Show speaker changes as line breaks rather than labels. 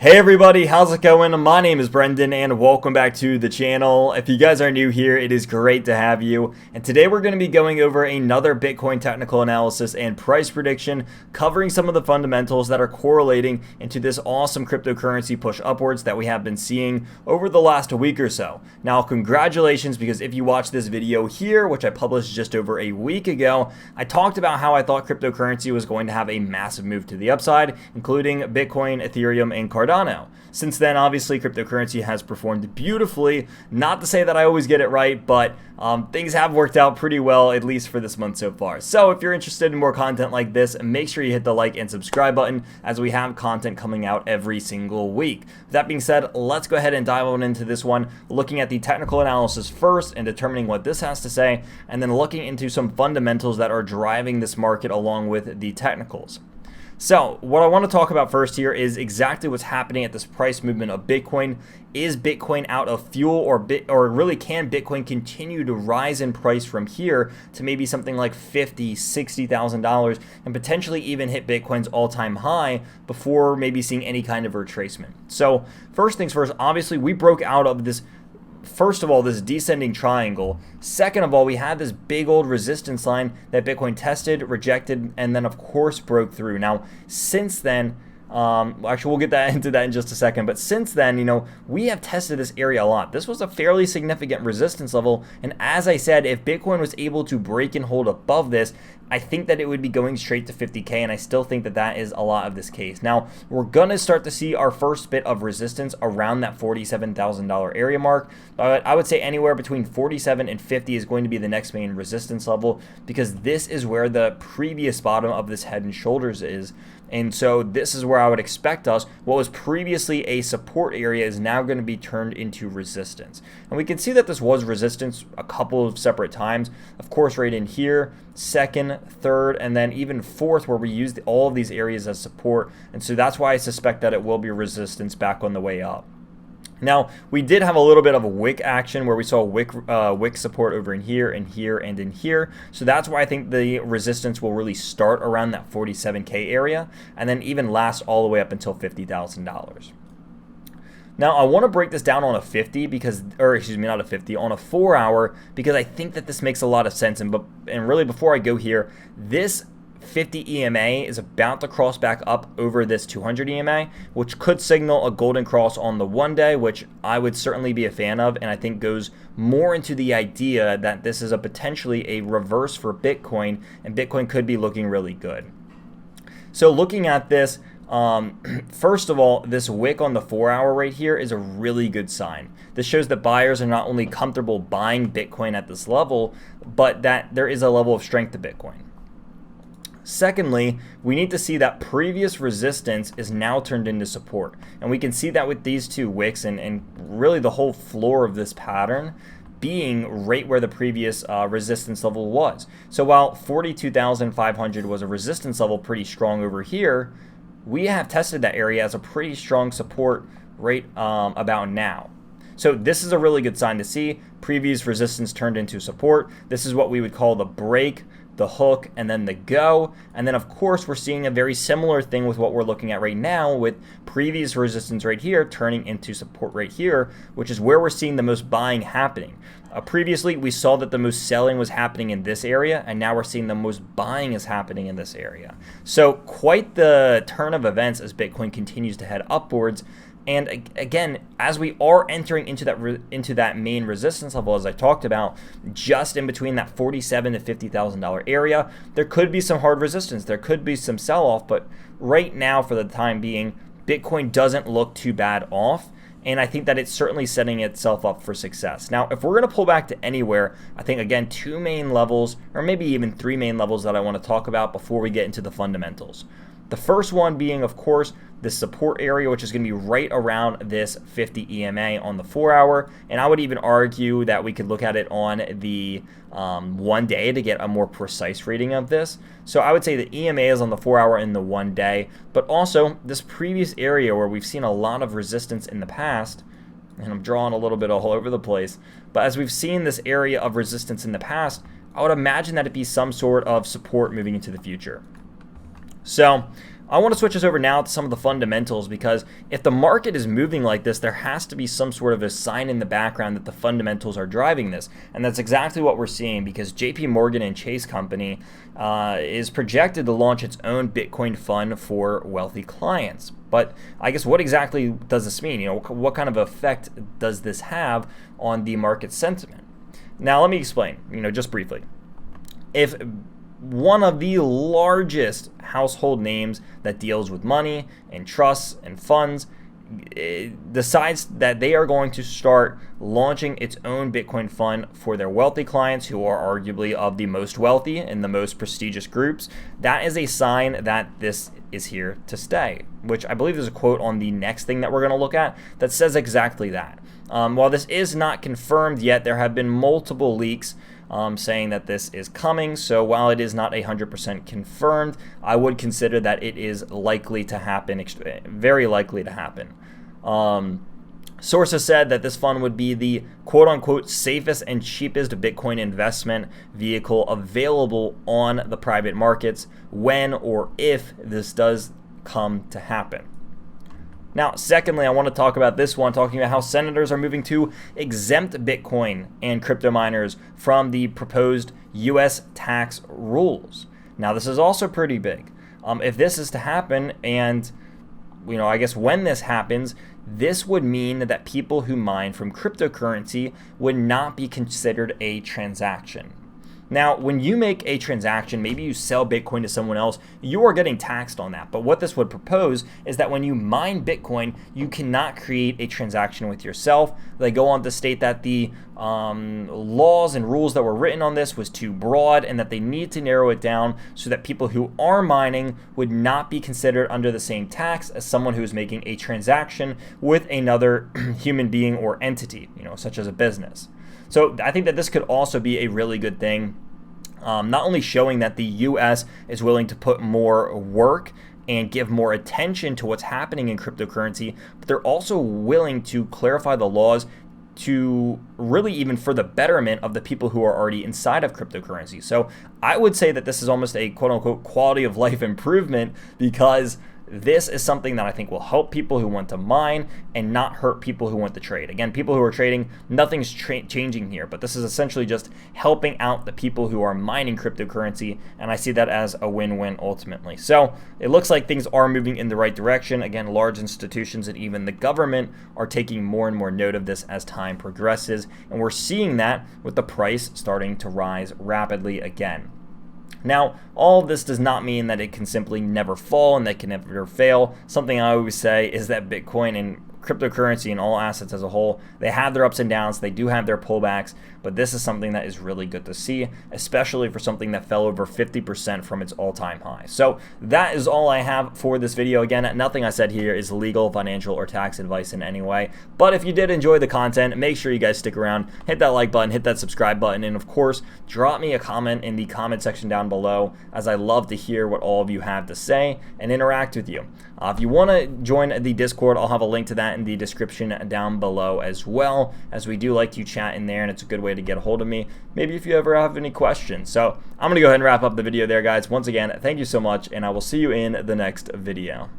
Hey everybody, how's it going? My name is Brendan and welcome back to the channel. If you guys are new here, it is great to have you. And today we're going to be going over another Bitcoin technical analysis and price prediction, covering some of the fundamentals that are correlating into this awesome cryptocurrency push upwards that we have been seeing over the last week or so. Now, congratulations, because if you watch this video here, which I published just over a week ago, I talked about how I thought cryptocurrency was going to have a massive move to the upside, including Bitcoin, Ethereum, and Cardano. Since then, obviously, cryptocurrency has performed beautifully. Not to say that I always get it right, but things have worked out pretty well, at least for this month so far. So if you're interested in more content like this, make sure you hit the like and subscribe button, as we have content coming out every single week. That being said, let's go ahead and dive on into this one, looking at the technical analysis first and determining what this has to say, and then looking into some fundamentals that are driving this market along with the technicals. So what I want to talk about first here is exactly what's happening at this price movement of Bitcoin. Is Bitcoin out of fuel, or really can Bitcoin continue to rise in price from here to maybe something like $50,000, $60,000 and potentially even hit Bitcoin's all-time high before maybe seeing any kind of retracement? So first things first, obviously we broke out of this. First of all, this descending triangle. Second of all, we had this big old resistance line that Bitcoin tested, rejected, and then of course broke through. Now, since then, actually we'll get into that in just a second, but since then, we have tested this area a lot. This was a fairly significant resistance level, and as I said, if Bitcoin was able to break and hold above this, I think that it would be going straight to 50K, and I still think that that is a lot of this case. Now, we're going to start to see our first bit of resistance around that $47,000 area mark. I would say anywhere between 47 and 50 is going to be the next main resistance level, because this is where the previous bottom of this head and shoulders is. And so this is where I would expect us. What was previously a support area is now going to be turned into resistance. And we can see that this was resistance a couple of separate times. Of course, right in here, second, third, and then even fourth, where we used all of these areas as support. And so that's why I suspect that it will be resistance back on the way up. Now, we did have a little bit of a wick action where we saw wick support over in here and here and in here. So that's why I think the resistance will really start around that 47K area and then even last all the way up until $50,000. Now, I want to break this down on a 50 because, or excuse me, not a 50, on a 4 hour, because I think that this makes a lot of sense. And really, before I go here, this 50 EMA is about to cross back up over this 200 EMA, which could signal a golden cross on the 1 day, which I would certainly be a fan of, and I think goes more into the idea that this is potentially a reverse for Bitcoin, and Bitcoin could be looking really good. So looking at this, first of all, this wick on the 4 hour right here is a really good sign. This shows that buyers are not only comfortable buying Bitcoin at this level, but that there is a level of strength to Bitcoin. Secondly, we need to see that previous resistance is now turned into support. And we can see that with these two wicks and really the whole floor of this pattern being right where the previous resistance level was. So while 42,500 was a resistance level pretty strong over here, we have tested that area as a pretty strong support right about now. So this is a really good sign to see. Previous resistance turned into support. This is what we would call the break, the hook, and then the go. And then of course we're seeing a very similar thing with what we're looking at right now, with previous resistance right here turning into support right here, which is where we're seeing the most buying happening. Previously we saw that the most selling was happening in this area, and now we're seeing the most buying is happening in this area. So quite the turn of events as Bitcoin continues to head upwards. And again, as we are entering into that main resistance level, as I talked about, just in between that $47,000 to $50,000 area, there could be some hard resistance. There could be some sell-off, but right now, for the time being, Bitcoin doesn't look too bad off. And I think that it's certainly setting itself up for success. Now, if we're going to pull back to anywhere, I think, again, two main levels, or maybe even three main levels that I want to talk about before we get into the fundamentals. The first one being, of course, the support area, which is going to be right around this 50 EMA on the 4 hour. And I would even argue that we could look at it on the 1 day to get a more precise reading of this. So I would say the EMA is on the 4 hour and the 1 day, but also this previous area where we've seen a lot of resistance in the past, and I'm drawing a little bit all over the place, but as we've seen this area of resistance in the past, I would imagine that it'd be some sort of support moving into the future. So I want to switch us over now to some of the fundamentals, because if the market is moving like this, there has to be some sort of a sign in the background that the fundamentals are driving this. And that's exactly what we're seeing, because JP Morgan and Chase Company is projected to launch its own Bitcoin fund for wealthy clients. But I guess what exactly does this mean? What kind of effect does this have on the market sentiment? Now, let me explain, just briefly. If one of the largest household names that deals with money and trusts and funds decides that they are going to start launching its own Bitcoin fund for their wealthy clients, who are arguably of the most wealthy and the most prestigious groups, that is a sign that this is here to stay, which I believe there's a quote on the next thing that we're going to look at that says exactly that. While this is not confirmed yet, there have been multiple leaks saying that this is coming. So while it is not 100% confirmed, I would consider that it is likely to happen, very likely to happen. Sources said that this fund would be the quote-unquote safest and cheapest Bitcoin investment vehicle available on the private markets when or if this does come to happen. Now, secondly, I want to talk about this one, talking about how senators are moving to exempt Bitcoin and crypto miners from the proposed U.S. tax rules. Now, this is also pretty big. If this is to happen, and I guess when this happens, this would mean that people who mine from cryptocurrency would not be considered a transaction. Now, when you make a transaction, maybe you sell Bitcoin to someone else, you are getting taxed on that. But what this would propose is that when you mine Bitcoin, you cannot create a transaction with yourself. They go on to state that the laws and rules that were written on this was too broad, and that they need to narrow it down so that people who are mining would not be considered under the same tax as someone who is making a transaction with another human being or entity, such as a business. So I think that this could also be a really good thing, not only showing that the U.S. is willing to put more work and give more attention to what's happening in cryptocurrency, but they're also willing to clarify the laws to really even for the betterment of the people who are already inside of cryptocurrency. So I would say that this is almost a quote-unquote quality of life improvement, because this is something that I think will help people who want to mine and not hurt people who want to trade. Again, people who are trading, nothing's changing here, but this is essentially just helping out the people who are mining cryptocurrency, and I see that as a win-win ultimately. So it looks like things are moving in the right direction. Again, large institutions and even the government are taking more and more note of this as time progresses, and we're seeing that with the price starting to rise rapidly again. Now, all of this does not mean that it can simply never fall and that it can never fail. Something I always say is that Bitcoin and cryptocurrency and all assets as a whole, they have their ups and downs, they do have their pullbacks, but this is something that is really good to see, especially for something that fell over 50% from its all-time high. So that is all I have for this video. Again, nothing I said here is legal, financial, or tax advice in any way, but if you did enjoy the content, make sure you guys stick around, hit that like button, hit that subscribe button, and of course, drop me a comment in the comment section down below, as I love to hear what all of you have to say and interact with you. If you want to join the Discord, I'll have a link to that in the description down below as well, as we do like to chat in there, and it's a good way to get a hold of me, maybe if you ever have any questions. So I'm going to go ahead and wrap up the video there, guys. Once again, thank you so much, and I will see you in the next video.